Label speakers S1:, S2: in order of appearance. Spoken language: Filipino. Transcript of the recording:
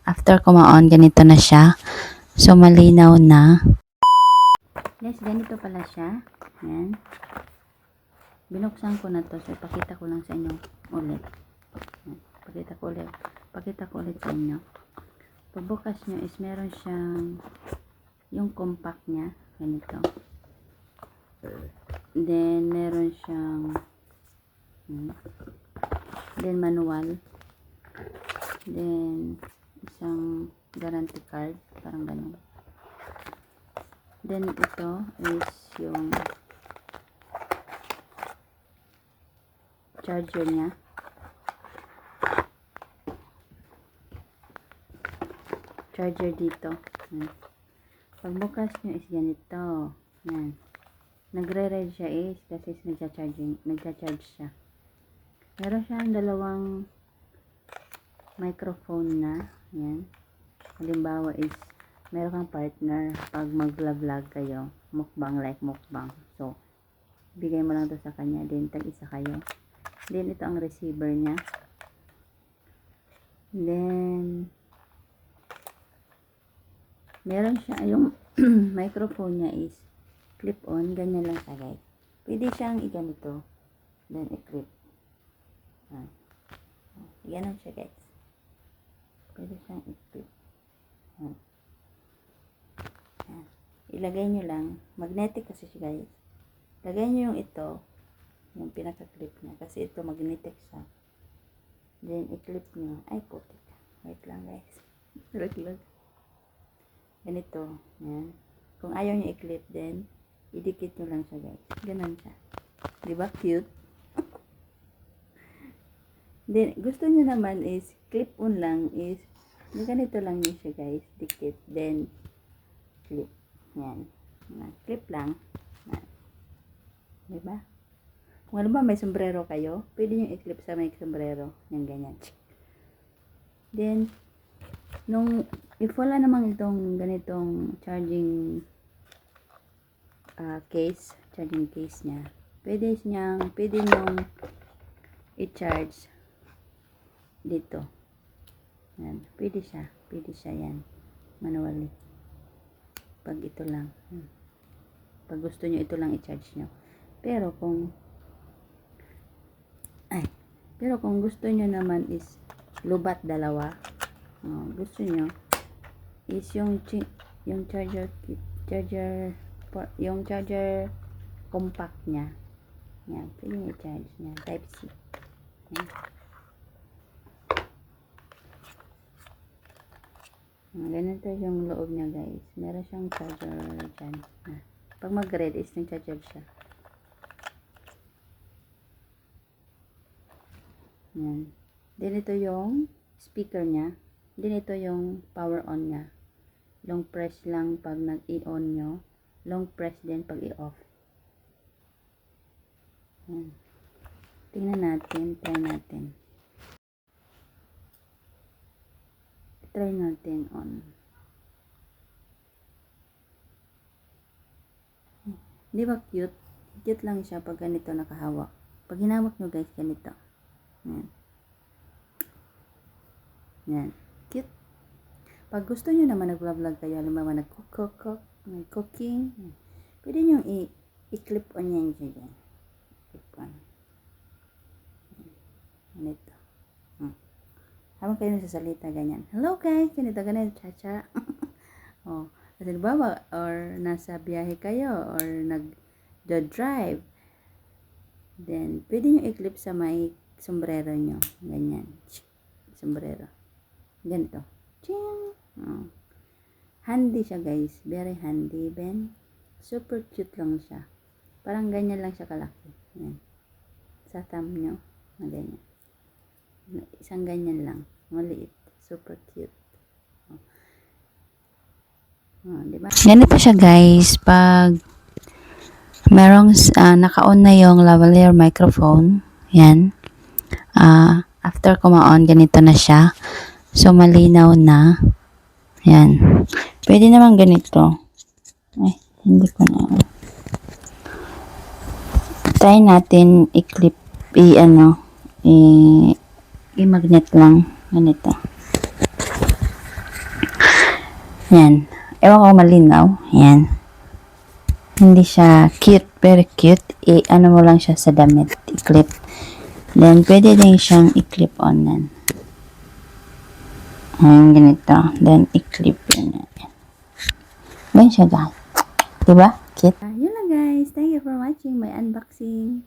S1: After ko ma-on, ganito na siya. So, malinaw na. Guys, ganito pala siya. Yan. Binuksan ko na to. So, ipakita ko lang sa inyo ulit. Yan. Pakita ko ulit sa inyo. Pagbukas nyo is meron siyang yung compact niya. Ganito. Then, meron siyang then, manual. Then, isang guarantee card. Parang ganun. Then, ito is yung charger niya. Charger dito. Pagbukas nyo is ganito. Yan. Nagre-red siya is kasi nagcha-charge siya. Meron siyang dalawang microphone na. Yan. Halimbawa is meron kang partner pag mag-vlog kayo. Mukbang like mukbang. So, bigay mo lang to sa kanya. Then, tag-isa kayo. Then, ito ang receiver niya. Then, meron siya, yung microphone niya is clip-on. Ganyan lang siya, guys. Pwede siyang i-ganito. Then, i-clip. Ganun siya, guys. Pwede siyang i-clip. Ilagay nyo lang. Magnetic kasi siya, guys. Lagay nyo yung ito. Yung pinaka-clip niya. Kasi ito, magnetic siya. Then, i-clip nyo. Ay, putik. Wait lang, guys. Wait lang. Ganito. Yan. Kung ayaw nyo i-clip, then, idikit nyo lang siya, guys. Ganun siya. Diba? Cute? Then, gusto nyo naman is, clip-on lang is, ganito lang nyo siya, guys. Dikit. Then, clip. Yan. Clip lang. Diba? Kung ano ba may sombrero kayo, pwede nyo i-clip sa may sombrero. Yan, ganyan. Then, if wala namang itong ganitong charging charging case niya, pwede nyong i-charge dito. Yan. Pwede siya yan. Manually. Pag ito lang. Pag gusto nyo, ito lang i-charge nyo. Pero kung gusto nyo naman is lubat dalawa, gusto nyo is yung charger compact nya. Yan, pwede nyo i-charge nya. Type C. Yan. Ganito yung loob niya, guys. Meron siyang charger dyan. Pag mag-red is nag-charge siya. Yan. Then ito yung speaker niya. Then ito yung power on niya. Long press lang pag nag-i-on nyo. Long press din pag i-off. Yan. Tingnan natin. Try natin. Try natin on. Di ba cute? Cute lang siya pag ganito nakahawak. Pag hinawak nyo, guys, ganito. Yan. Yan. Cute. Pag gusto nyo naman nag-vlog kayo, halimbawa nag-cooking, pwede nyo i-clip on yan siya dyan. Clip on. Ganito. Habang kayo nagsasalita, ganyan. Hello guys, ganito, cha-cha. Oh, kasi diba, or nasa biyahe kayo, or nag-drive. Then, pwede nyo i-clip sa may sombrero nyo. Ganyan. Sombrero. Ganito. Ching! Oh. Handy siya, guys. Very handy. Ben, super cute lang siya. Parang ganyan lang siya kalaki. Yan. Sa thumb nyo. Na ganyan. Isang ganyan lang. Maliit. Super cute. Diba? Ganito siya, guys. Pag merong naka-on na yung lavalier microphone. Yan. After ko ma-on, ganito na siya. So, malinaw na. Yan. Pwede naman ganito. Ay, hindi ko na. Try natin i-clip, i-magnet lang. Ganito. Yan. Ewan ko malinaw. Yan. Hindi siya cute, very cute. Ano mo lang siya sa damit. I-clip. Then, pwede din siyang i-clip on yan. Ayan, ganito. Then, i-clip yun. Ganyan siya, guys. Diba? Cute. Yun lang, guys. Thank you for watching my unboxing.